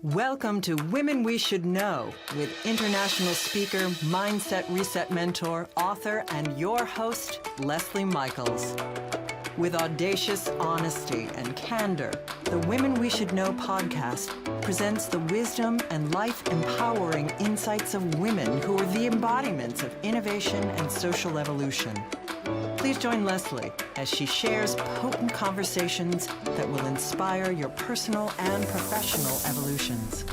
Welcome to Women We Should Know with international speaker, mindset reset mentor, author, and your host, Leslie Michaels. With audacious honesty and candor, the Women We Should Know podcast presents the wisdom and life-empowering insights of women who are the embodiments of innovation and social evolution. Please join Leslie as she shares potent conversations that will inspire your personal and professional evolutions.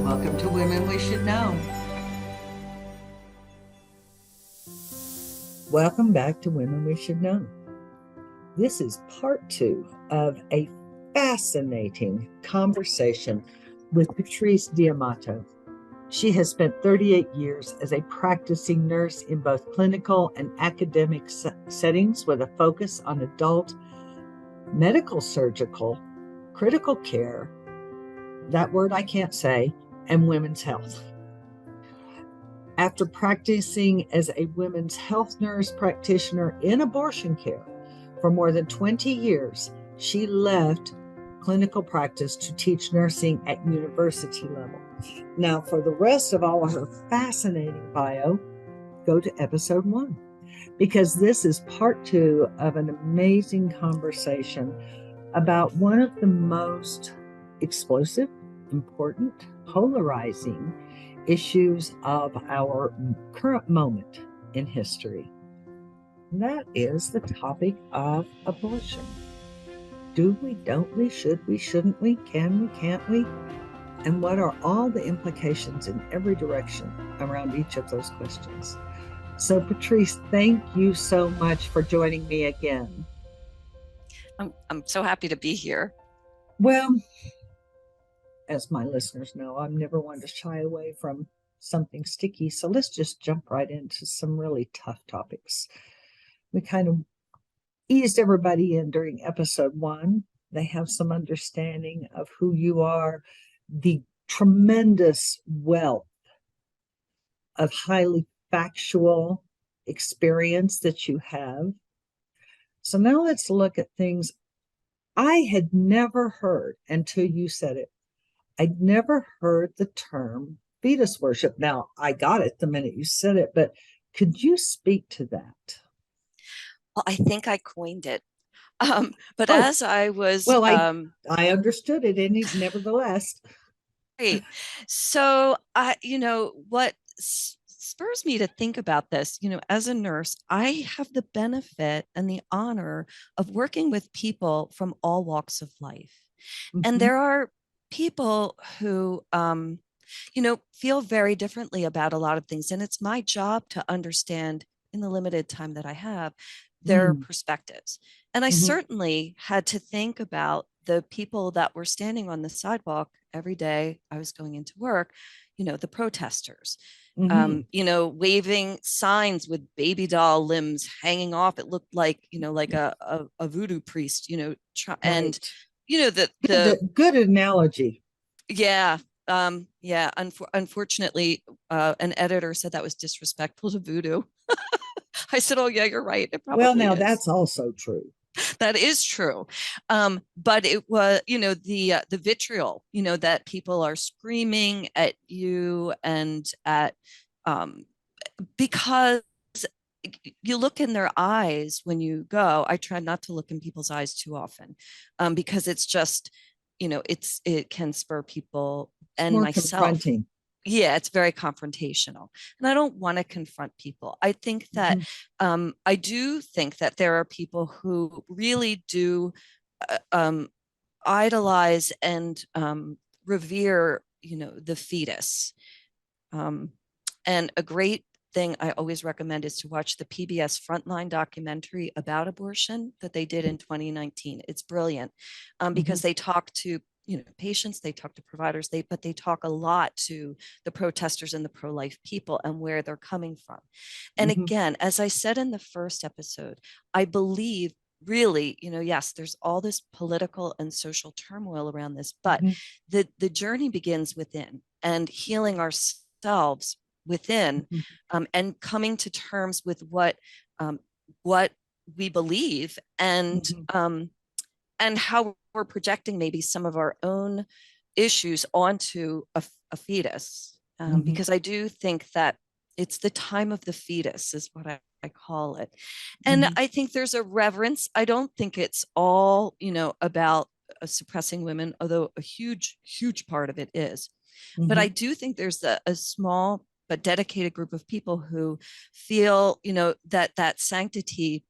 Welcome to Women We Should Know. Welcome back to Women We Should Know. This is part 2 of a fascinating conversation with Patrice D'Amato. She has spent 38 years as a practicing nurse in both clinical and academic settings with a focus on adult medical, surgical, critical care, that word I can't say, and women's health. After practicing as a women's health nurse practitioner in abortion care for more than 20 years, she left clinical practice to teach nursing at university level. Now, for the rest of all of her fascinating bio, go to episode 1, because this is part 2 of an amazing conversation about one of the most explosive, important, polarizing issues of our current moment in history. And that is the topic of abortion. Do we, don't we, should we, shouldn't we, can we, can't we? And what are all the implications in every direction around each of those questions? So, Patrice, thank you so much for joining me again. I'm so happy to be here. Well, as my listeners know, I'm never one to shy away from something sticky. So let's just jump right into some really tough topics. We kind of eased everybody in during episode 1. They have some understanding of who you are, the tremendous wealth of highly factual experience that you have. So now let's look at things I had never heard until you said it. I'd never heard the term fetus worship. Now, I got it the minute you said it, but could you speak to that? Well, I think I coined it. But as I was... Well, I understood it, nevertheless. Great. So, what spurs me to think about this, as a nurse, I have the benefit and the honor of working with people from all walks of life. Mm-hmm. And there are people who, feel very differently about a lot of things. And it's my job to understand, in the limited time that I have, their perspectives. And I certainly had to think about the people that were standing on the sidewalk every day I was going into work, the protesters, waving signs with baby doll limbs hanging off. It looked like, like a voodoo priest, and, the good analogy. Yeah. Unfortunately, an editor said that was disrespectful to voodoo. I said, oh, yeah, you're right. It probably is. That's also true. That is true. But it was, the vitriol, that people are screaming at you and at, because you look in their eyes when you go. I try not to look in people's eyes too often, because it's just, it can spur people and myself. Confronting. Yeah, it's very confrontational. And I don't want to confront people. I think that I do think that there are people who really do idolize and revere, the fetus. And a great thing I always recommend is to watch the PBS Frontline documentary about abortion that they did in 2019. It's brilliant, because they talk to patients, they talk to providers, but they talk a lot to the protesters and the pro-life people and where they're coming from. And again, as I said in the first episode, I believe really, yes, there's all this political and social turmoil around this, but the journey begins within, and healing ourselves within, and coming to terms with what we believe and how we're projecting maybe some of our own issues onto a fetus, because I do think that it's the time of the fetus is what I call it. And I think there's a reverence. I don't think it's all, about suppressing women, although a huge, huge part of it is. But I do think there's a small but dedicated group of people who feel, that sanctity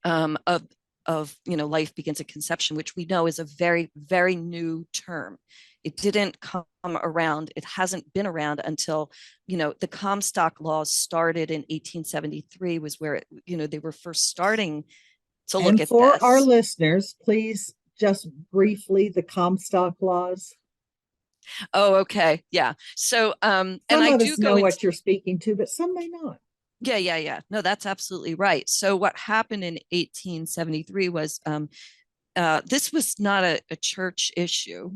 of life begins at conception, which we know is a very, very new term. It didn't come around. It hasn't been around until, the Comstock laws started in 1873 was where, they were first starting to look at for this. our listeners, please just briefly, the Comstock laws. Oh, okay. Yeah. So, some and I of do us go know into, what you're speaking to, but some may not. Yeah. No, that's absolutely right. So what happened in 1873 was, this was not a church issue.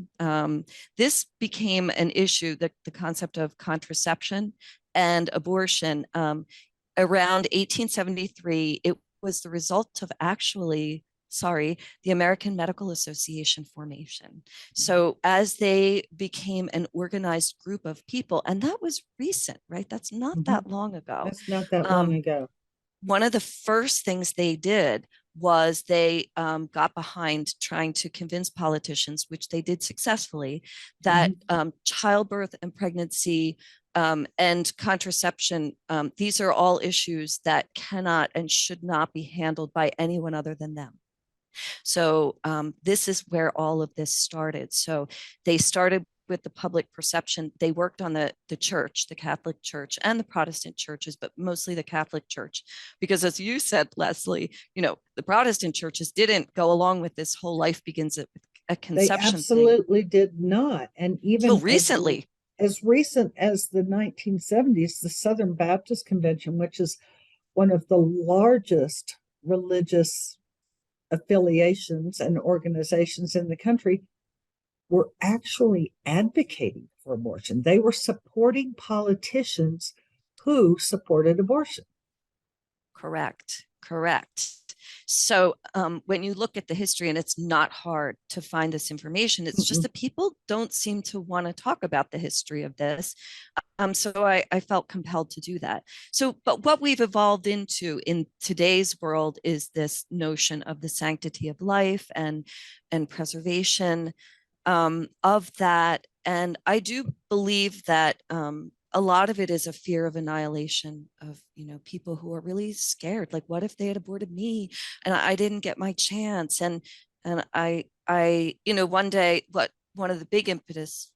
This became an issue, the concept of contraception and abortion. Around 1873, it was the result of the American Medical Association formation. So as they became an organized group of people, and that was recent, right? That's not that long ago. That's not that long ago. One of the first things they did was they got behind trying to convince politicians, which they did successfully, that childbirth and pregnancy and contraception, these are all issues that cannot and should not be handled by anyone other than them. So this is where all of this started. So they started with the public perception. They worked on the church, the Catholic Church, and the Protestant churches, but mostly the Catholic Church, because as you said, Leslie, the Protestant churches didn't go along with this whole life begins at conception. They absolutely did not. And even recently, as recent as the 1970s, the Southern Baptist Convention, which is one of the largest religious affiliations and organizations in the country, were actually advocating for abortion. They were supporting politicians who supported abortion. Correct. So when you look at the history, and it's not hard to find this information, it's just that people don't seem to want to talk about the history of this. So I felt compelled to do that. So, but what we've evolved into in today's world is this notion of the sanctity of life and preservation of that. And I do believe that a lot of it is a fear of annihilation of, people who are really scared. Like, what if they had aborted me and I didn't get my chance? And I, one day, one of the big impetus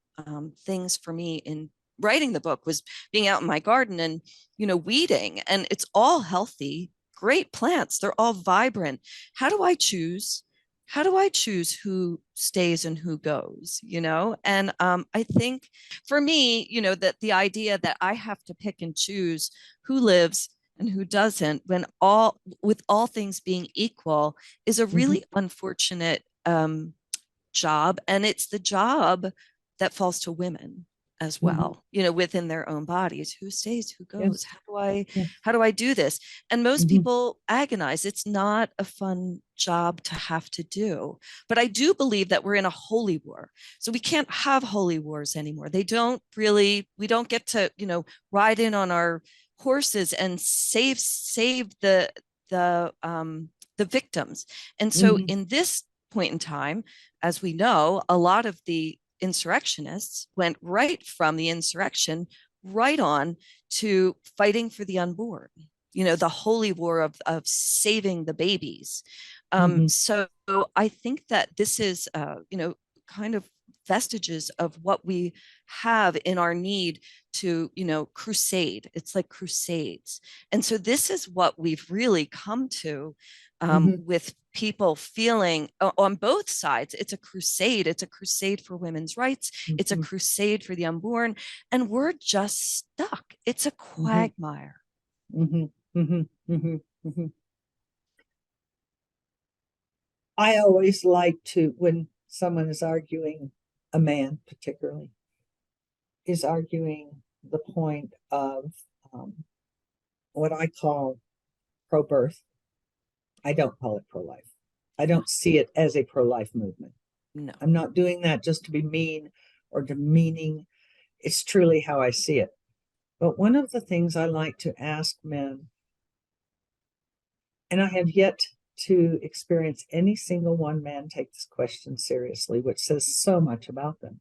things for me in writing the book was being out in my garden and, weeding, and it's all healthy, great plants. They're all vibrant. How do I choose who stays and who goes, And I think for me, that the idea that I have to pick and choose who lives and who doesn't, with all things being equal, is a really unfortunate job. And it's the job that falls to women as well, within their own bodies. Who stays, who goes? How do I do this? And most people agonize. It's not a fun job to have to do. But I do believe that we're in a holy war. So we can't have holy wars anymore. We don't get to, ride in on our horses and save the victims. And so in this point in time, as we know, a lot of the insurrectionists went right from the insurrection right on to fighting for the unborn, the holy war of saving the babies. So I think that this is, kind of vestiges of what we have in our need to, crusade. It's like crusades. And so this is what we've really come to with people feeling on both sides. It's a crusade. It's a crusade for women's rights. It's a crusade for the unborn. And we're just stuck. It's a quagmire. I always like to, when someone is arguing, a man particularly, is arguing the point of what I call pro-birth. I don't call it pro-life. I don't see it as a pro-life movement. No. I'm not doing that just to be mean or demeaning. It's truly how I see it. But one of the things I like to ask men, and I have yet to experience any single one man take this question seriously, which says so much about them.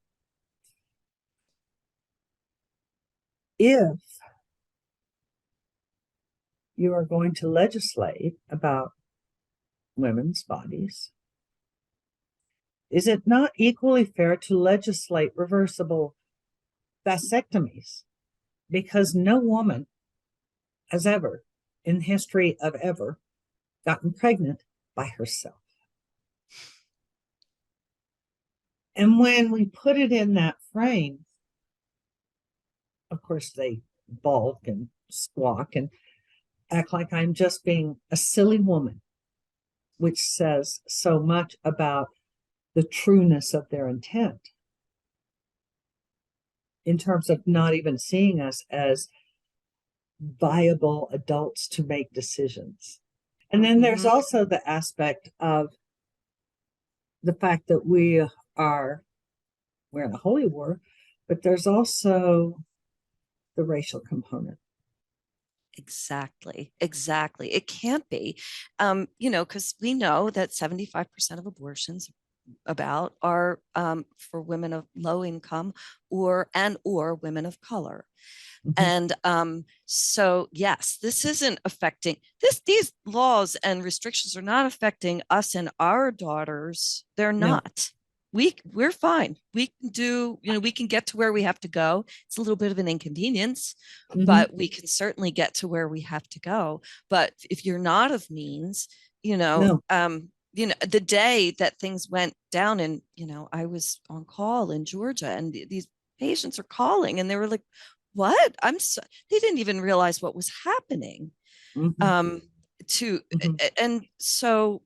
If you are going to legislate about women's bodies, is it not equally fair to legislate reversible vasectomies? Because no woman has ever, in the history of ever, gotten pregnant by herself. And when we put it in that frame, of course, they balk and squawk and act like I'm just being a silly woman, which says so much about the trueness of their intent in terms of not even seeing us as viable adults to make decisions. And then there's also the aspect of the fact that we're in a holy war, but there's also the racial component. Exactly. It can't be, because we know that 75% of abortions are for women of low income or women of color. Mm-hmm. And so, yes, this isn't affecting these laws and restrictions are not affecting us and our daughters. They're No. not. We're fine. We can do, we can get to where we have to go. It's a little bit of an inconvenience, but we can certainly get to where we have to go. But if you're not of means, No. The day that things went down and, I was on call in Georgia and these patients are calling and they were like, what? They didn't even realize what was happening. And so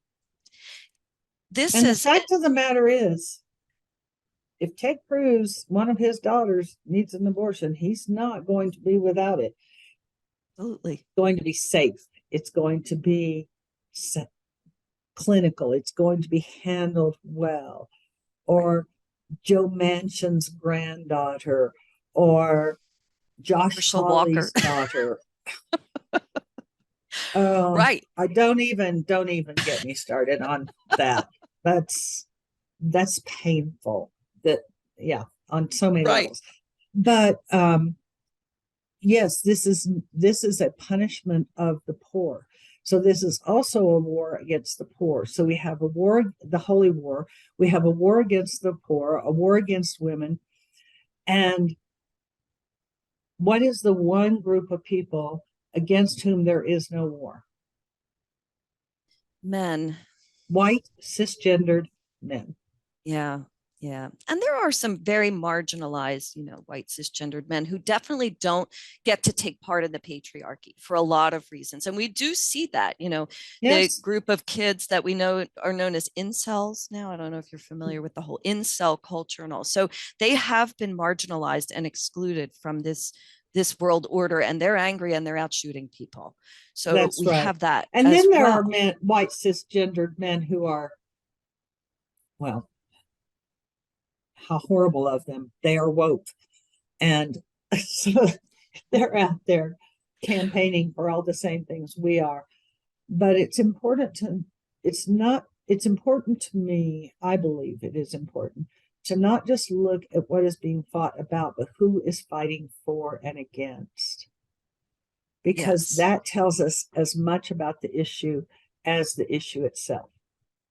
this And the is, fact of the matter is, if Ted Cruz, one of his daughters, needs an abortion, he's not going to be without it. Absolutely. It's going to be safe. It's going to be clinical. It's going to be handled well. Or Joe Manchin's granddaughter, or Josh Hawley's daughter. Right. I don't even get me started on that. That's painful. That, yeah, on so many levels. But yes, this is a punishment of the poor. So this is also a war against the poor. So we have a war, the holy war. We have a war against the poor, a war against women. And what is the one group of people against whom there is no war? Men. White, cisgendered men. Yeah. Yeah. And there are some very marginalized, white cisgendered men who definitely don't get to take part in the patriarchy for a lot of reasons. And we do see that, yes. The group of kids that we know are known as incels now. I don't know if you're familiar with the whole incel culture and all. So they have been marginalized and excluded from this world order, and they're angry and they're out shooting people. So that's we right. have that. And then there are men, white cisgendered men who are, well, how horrible of them. They are woke. And so they're out there campaigning for all the same things we are. But it's important to me, I believe it is important to not just look at what is being fought about, but who is fighting for and against. Because that tells us as much about the issue as the issue itself.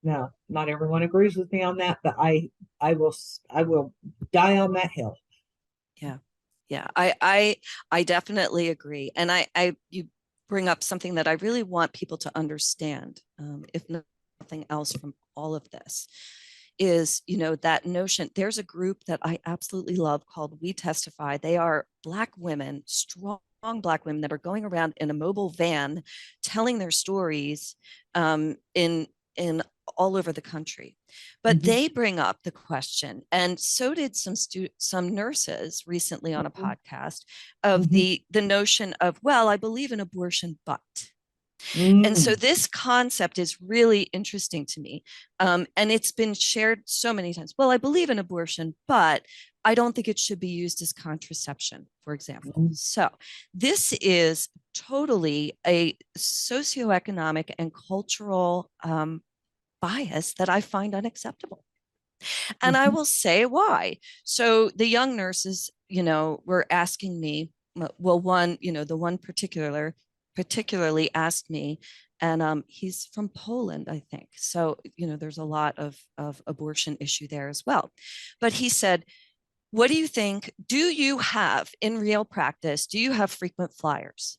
Now, not everyone agrees with me on that, but I will die on that hill. Yeah. Yeah. I definitely agree. And you bring up something that I really want people to understand, if nothing else from all of this, is, that notion. There's a group that I absolutely love called We Testify. They are Black women, strong Black women that are going around in a mobile van telling their stories in all over the country. But they bring up the question, and so did some nurses recently on a podcast, of the notion of, well, I believe in abortion, but And so Mm. this concept is really interesting to me. And it's been shared so many times. Well, I believe in abortion, but I don't think it should be used as contraception, for example. Mm. So this is totally a socioeconomic and cultural bias that I find unacceptable. And I Mhm. will say why. So the young nurses, were asking me, well, one, the one particularly asked me, and he's from Poland, I think. So, there's a lot of abortion issue there as well. But he said, what do you think? Do you have in real practice, do you have frequent flyers?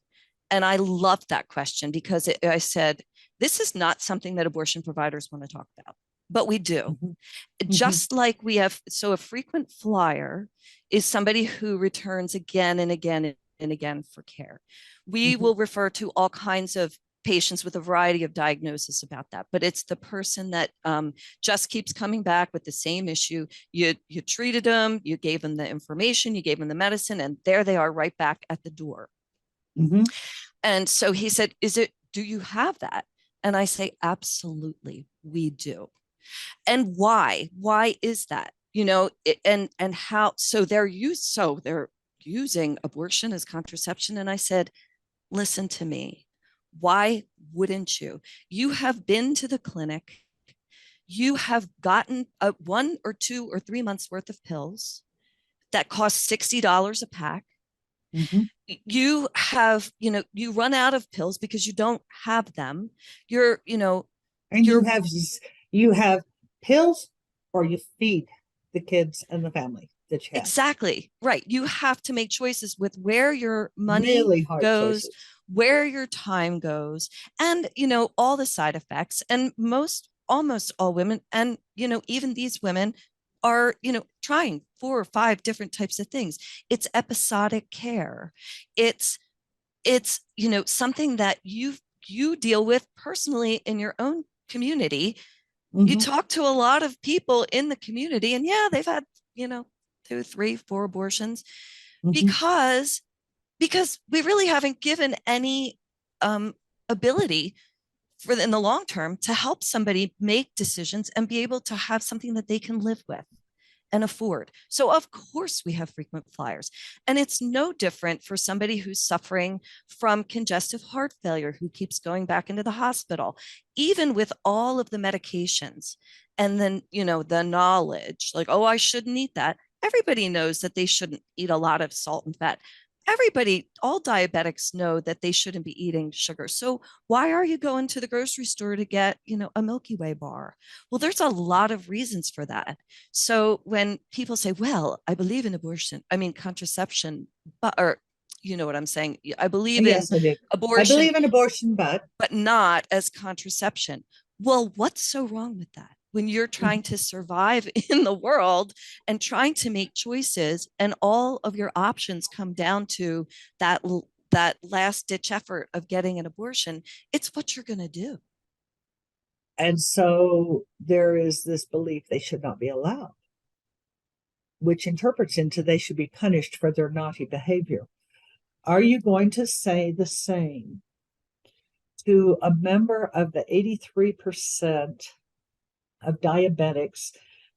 And I loved that question because I said, this is not something that abortion providers want to talk about, but we do. Mhm. Mhm. Just like we have, so a frequent flyer is somebody who returns again and again and again for care. We Mhm. will refer to all kinds of patients with a variety of diagnoses about that, but it's the person that just keeps coming back with the same issue. You treated them, you gave them the information, you gave them the medicine, and there they are right back at the door. Mhm. And so he said, do you have that? And I say, absolutely, we do. And why is that? And how, so they're using abortion as contraception. And I said, listen to me. Why wouldn't you? You have been to the clinic. You have gotten 1 or 2 or 3 months worth of pills that cost $60 a pack. Mhm. You have, you run out of pills because you don't have them. You're, And you're you have pills, or you feed the kids and the family that you have. exactly right. You have to make choices with where your money Really hard goes, choices. where your time goes, and, all the side effects. And almost all women, and, even these women are, trying 4 or 5 different types of things. It's episodic care. It's something that you deal with personally in your own community. You Mhm. talk to a lot of people in the community, and yeah, they've had, you know 2, 3, 4 abortions Mhm. because we really haven't given any um, ability for in the long term to help somebody make decisions and be able to have something that they can live with and afford. So of course we have frequent flyers. And it's no different for somebody who's suffering from congestive heart failure who keeps going back into the hospital, even with all of the medications. And then, the knowledge like, oh, I shouldn't eat that. Everybody knows that they shouldn't eat a lot of salt and fat. Everybody, all diabetics know that they shouldn't be eating sugar. So why are you going to the grocery store to get, a Milky Way bar? Well, there's a lot of reasons for that. So when people say, well, I believe in abortion, I mean, contraception, or you know what I'm saying? I believe in Yes, I do. I abortion, believe in abortion, but but not as contraception. Well, what's so wrong with that? When you're trying to survive in the world and trying to make choices, and all of your options come down to that that last ditch effort of getting an abortion, it's what you're going to do. and so there is this belief they should not be allowed, which interprets into they should be punished for their naughty behavior. Are you going to say the same to a member of the 83% of diabetics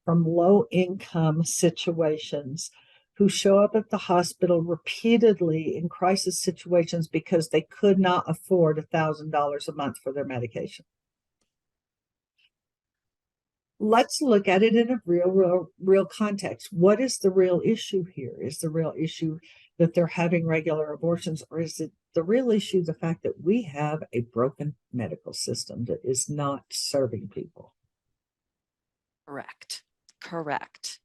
from low income situations who show up at the hospital repeatedly in crisis situations because they could not afford $1,000 a month for their medication? Let's look at it in a real context. What is the real issue here? Is the real issue that they're having regular abortions, or is it the real issue the fact that we have a broken medical system that is not serving people? Correct. Correct.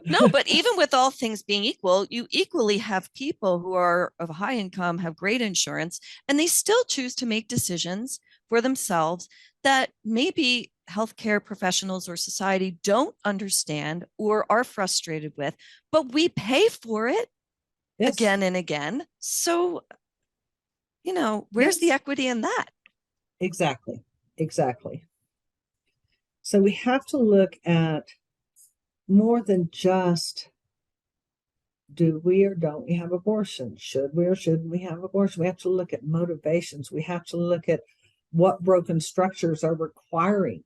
No, but even with all things being equal, you equally have people who are of high income, have great insurance, and they still choose to make decisions for themselves that maybe healthcare professionals or society don't understand or are frustrated with, but we pay for it Yes, again and again. So, where's the yes, equity in that? exactly, exactly. So we have to look at more than just, do we or don't we have abortion? Should we or shouldn't we have abortion? We have to look at motivations. We have to look at what broken structures are requiring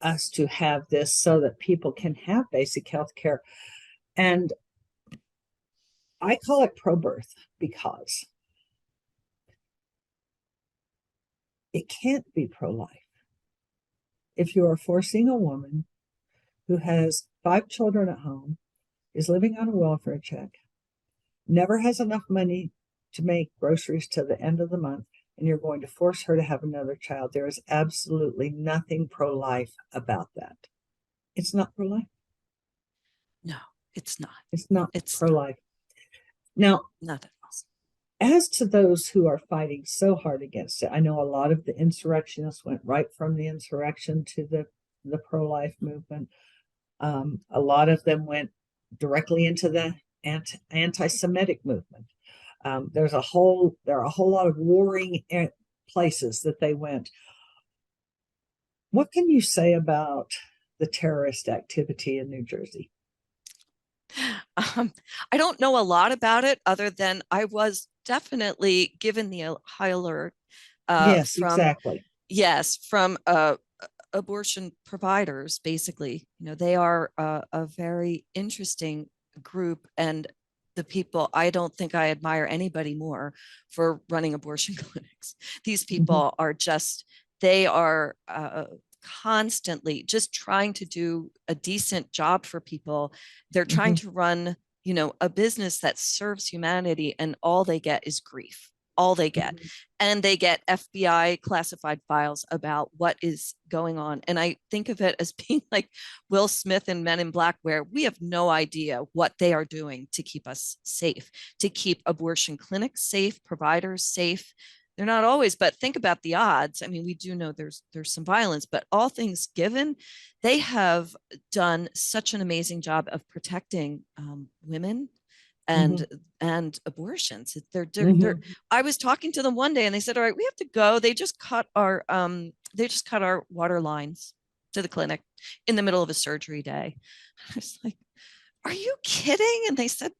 us to have this so that people can have basic health care. And I call it pro-birth because it can't be pro-life. If you are forcing a woman who has 5 children at home, is living on a welfare check, never has enough money to make groceries to the end of the month, and you're going to force her to have another child, there is absolutely nothing pro-life about that. It's not pro-life. No, it's not. It's not It's pro-life. Now, not at all. as to those who are fighting so hard against it, I know a lot of the insurrectionists went right from the insurrection to the pro-life movement. A lot of them went directly into the anti-Semitic movement. There are a whole lot of warring places that they went. What can you say about the terrorist activity in New Jersey? I don't know a lot about it other than I was definitely given the high alert Yes, from, exactly. yes, from abortion providers. Basically, they are a very interesting group, and the people, I don't think I admire anybody more for running abortion clinics. These people are just, they are constantly just trying to do a decent job for people. They're trying to run, a business that serves humanity, and all they get is grief. All they get. And they get FBI classified files about what is going on. And I think of it as being like Will Smith in Men in Black, where we have no idea what they are doing to keep us safe, to keep abortion clinics safe, providers safe. They're not always, but think about the odds. I mean, we do know there's some violence, but all things given, they have done such an amazing job of protecting women and abortions. I was talking to them one day and they said, all right, we have to go. They just cut our water lines to the clinic in the middle of a surgery day. I was like, are you kidding? And they said,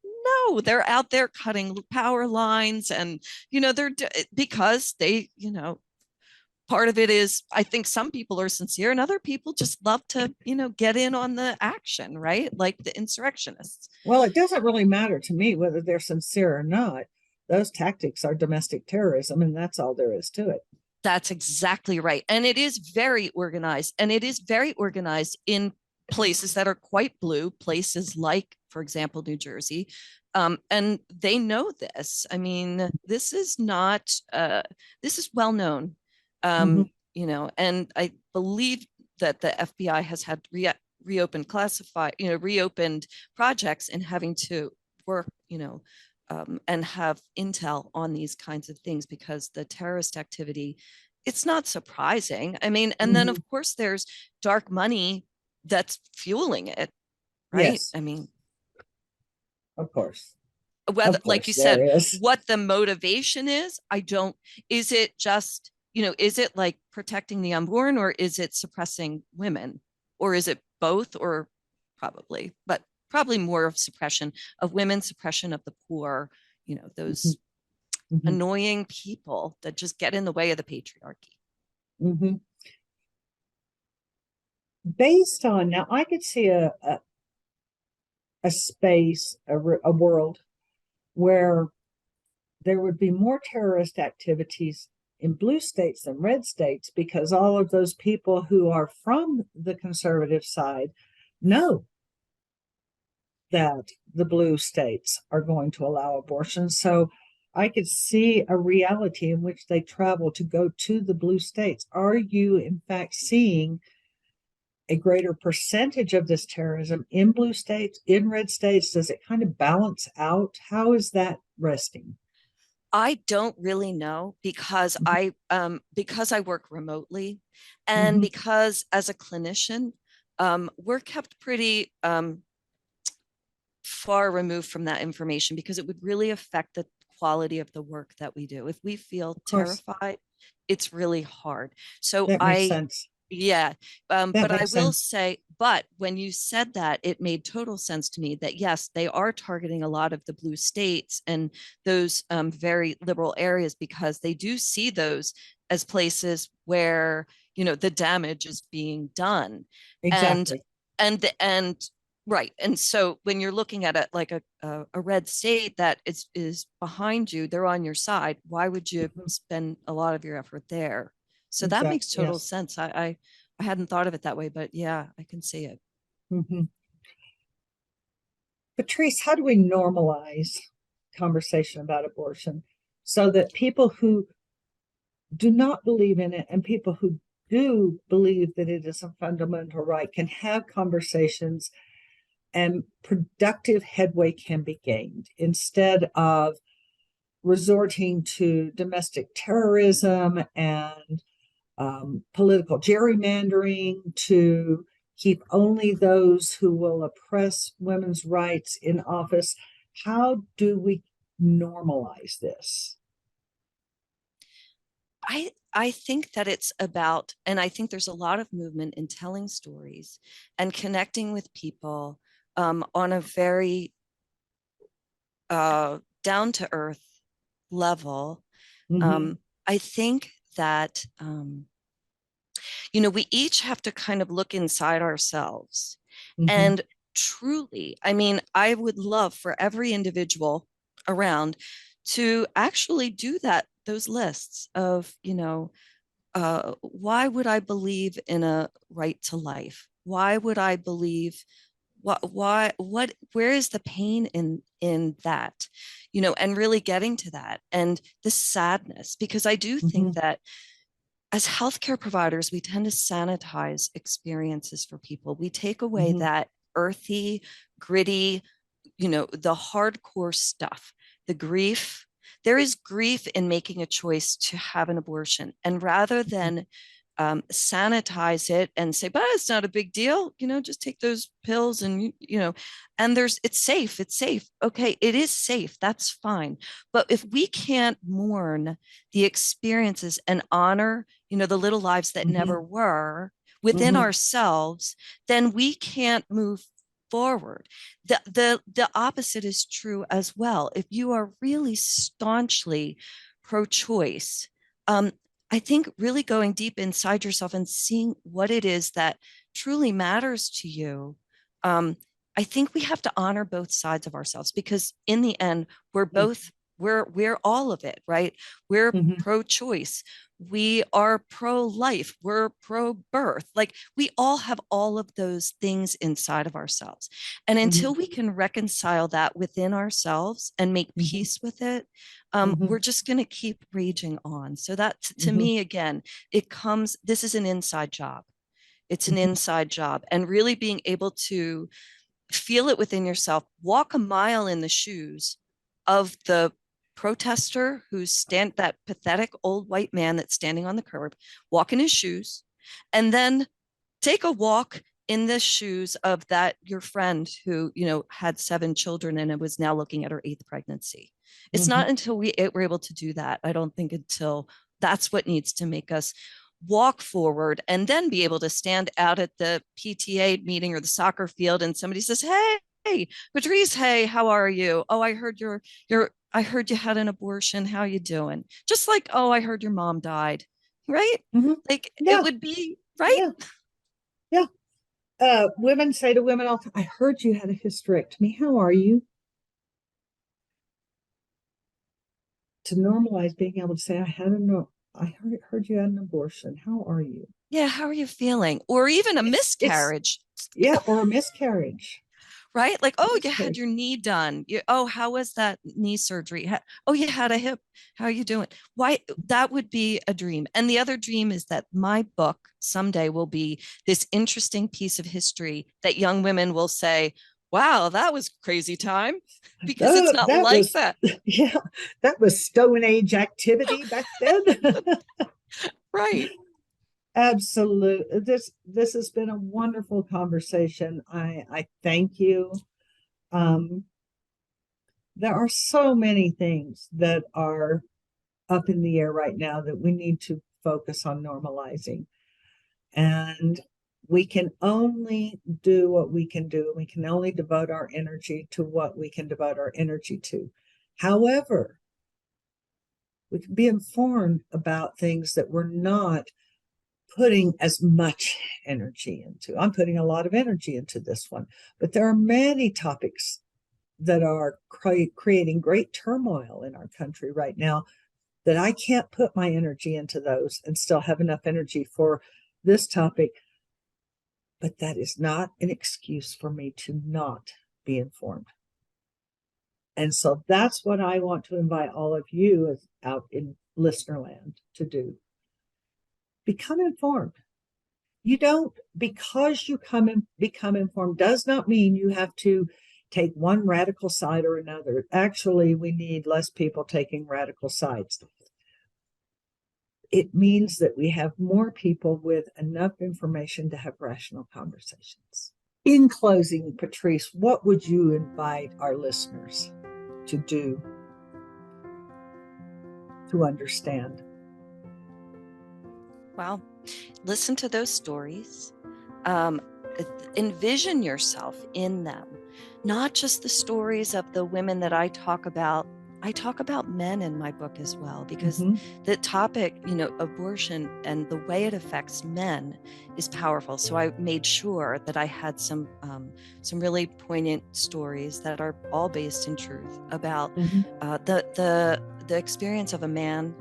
no, they're out there cutting power lines, and they're because they, part of it is, I think some people are sincere and other people just love to, get in on the action, right? Like the insurrectionists. Well, it doesn't really matter to me whether they're sincere or not. Those tactics are domestic terrorism, and that's all there is to it. That's exactly right. And it is very organized, and it is very organized in places that are quite blue, places like, for example, New Jersey. And they know this. I mean, this is not, this is well known, and I believe that the FBI has had reopened projects and having to work, and have intel on these kinds of things, because the terrorist activity, it's not surprising. I mean, and then of course there's dark money that's fueling it, right? Yes. I mean, of course. whether, like you said, what the motivation is, is it just, is it like protecting the unborn, or is it suppressing women, or is it both, or probably more of suppression of women, suppression of the poor, those annoying people that just get in the way of the patriarchy. Based on, now I could see a space, a world where there would be more terrorist activities in blue states than red states, because all of those people who are from the conservative side know that the blue states are going to allow abortion. So I could see a reality in which they travel to go to the blue states. Are you, in fact, seeing a greater percentage of this terrorism in blue states, in red states? Does it kind of balance out? How is that resting? I don't really know, because I work remotely, and because as a clinician, we're kept pretty far removed from that information, because it would really affect the quality of the work that we do. If we feel terrified, it's really hard. So that makes sense. Yeah. But I will say, but when you said that, it made total sense to me that yes, they are targeting a lot of the blue states and those very liberal areas, because they do see those as places where, the damage is being done. And Exactly. and right. And so when you're looking at it like a red state that is behind you, they're on your side. Why would you Mhm. spend a lot of your effort there? So that makes Exactly. total Yes. sense. I hadn't thought of it that way, but yeah, I can see it. Mhm. Patrice, how do we normalize conversation about abortion so that people who do not believe in it and people who do believe that it is a fundamental right can have conversations and productive headway can be gained instead of resorting to domestic terrorism and political gerrymandering to keep only those who will oppress women's rights in office? How do we normalize this? I think that it's about, and I think there's a lot of movement in telling stories and connecting with people on a very down to earth level. Mm-hmm. I think that we each have to kind of look inside ourselves. Mm-hmm. And truly, I mean, I would love for every individual around to actually do that, those lists of, why would I believe in a right to life? Why would I believe where is the pain in that, and really getting to that and the sadness, because I do Mm-hmm. think that as healthcare providers, we tend to sanitize experiences for people. We take away Mm-hmm. that earthy, gritty, the hardcore stuff, the grief. There is grief in making a choice to have an abortion. And rather than sanitize it and say, but it's not a big deal, just take those pills and, and it's safe. It's safe. Okay, it is safe. That's fine. But if we can't mourn the experiences and honor, the little lives that Mm-hmm. never were within Mm-hmm. ourselves, then we can't move forward. The opposite is true as well. If you are really staunchly pro-choice, um, I think really going deep inside yourself and seeing what it is that truly matters to you. Um, I think we have to honor both sides of ourselves, because in the end, we're all of it, right? We're Mm-hmm. pro-choice. We are pro-life. We're pro-birth. Like, we all have all of those things inside of ourselves. And Mm-hmm. until we can reconcile that within ourselves and make Mm-hmm. peace with it, Mm-hmm. we're just going to keep raging on. So that, to Mm-hmm. me, again, this is an inside job. It's an Mm-hmm. inside job. And really being able to feel it within yourself, walk a mile in the shoes of the protester that pathetic old white man that's standing on the curb, walk in his shoes, and then take a walk in the shoes of that your friend who had 7 children and was now looking at her 8th pregnancy. It's Mm-hmm. not until we're able to do that, I don't think, until that's what needs to make us walk forward, and then be able to stand out at the PTA meeting or the soccer field and somebody says, hey, Patrice, hey, how are you? Oh, I heard you had an abortion, how you doing? Just like, oh, I heard your mom died. Right? Mm-hmm. Like, it Yeah. would be right. Yeah. Yeah. Women say to women all the time, I heard you had a hysterectomy. How are you? To normalize being able to say, I heard you had an abortion. How are you? Yeah, how are you feeling? Or even a It's miscarriage. yeah, or a miscarriage. Right? Like, oh, you had Miscarriage. your knee done. Oh, how was that knee surgery? Oh, you had a hip. How are you doing? Why? That would be a dream. And the other dream is that my book someday will be this interesting piece of history that young women will say, wow, that was crazy time, because it's not That like was that. yeah, that was Stone Age activity back then. Right. Absolutely. This has been a wonderful conversation. I thank you. Um, there are so many things that are up in the air right now that we need to focus on normalizing. And we can only do what we can do. We can only devote our energy to what we can devote our energy to. However, We can be informed about things that we're not putting as much energy into. I'm putting a lot of energy into this one, but there are many topics that are creating great turmoil in our country right now that I can't put my energy into those and still have enough energy for this topic. But that is not an excuse for me to not be informed. And so that's what I want to invite all of you out in listener land to do. Become informed. You don't, because you become informed does not mean you have to take one radical side or another. Actually, we need less people taking radical sides. It means that we have more people with enough information to have rational conversations. In closing, Patrice, what would you invite our listeners to do to understand? Well, listen to those stories. Envision yourself in them, not just the stories of the women that I talk about. I talk about men in my book as well, because the topic, abortion and the way it affects men is powerful. So I made sure that I had some really poignant stories that are all based in truth about the experience of a man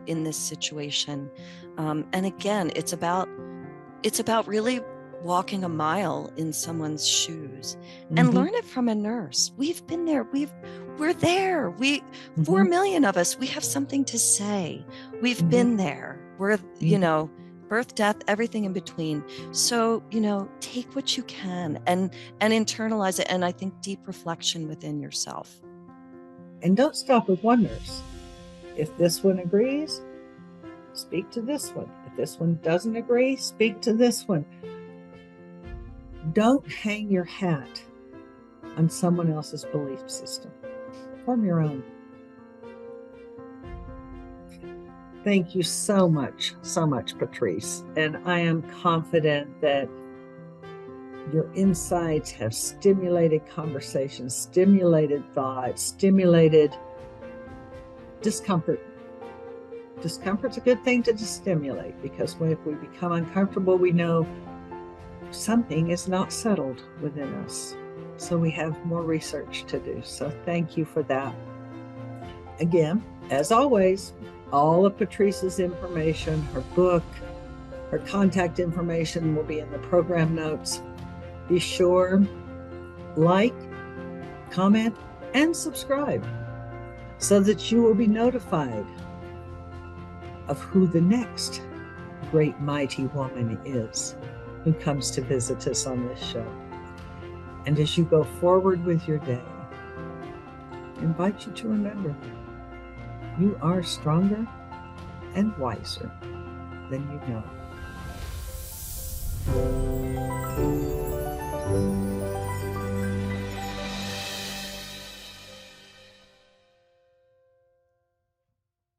in this situation. And again, it's about really walking a mile in someone's shoes and learn it from a nurse. We've been there. We're there. 4 million of us, we have something to say. We've been there. We're, birth, death, everything in between. So, take what you can and internalize it. And I think deep reflection within yourself. And don't stop with one nurse. If this one agrees, speak to this one. If this one doesn't agree, speak to this one. Don't hang your hat on someone else's belief system. Form your own. Thank you so much, Patrice. And I am confident that your insights have stimulated conversation, stimulated thought, stimulated discomfort. Discomfort's a good thing to stimulate, because if we become uncomfortable, we know something is not settled within us. So we have more research to do. So thank you for that. Again, as always, all of Patrice's information, her book, her contact information will be in the program notes. Be sure, like, comment, and subscribe so that you will be notified of who the next great mighty woman is who comes to visit us on this show. And as you go forward with your day, I invite you to remember, you are stronger and wiser than you know.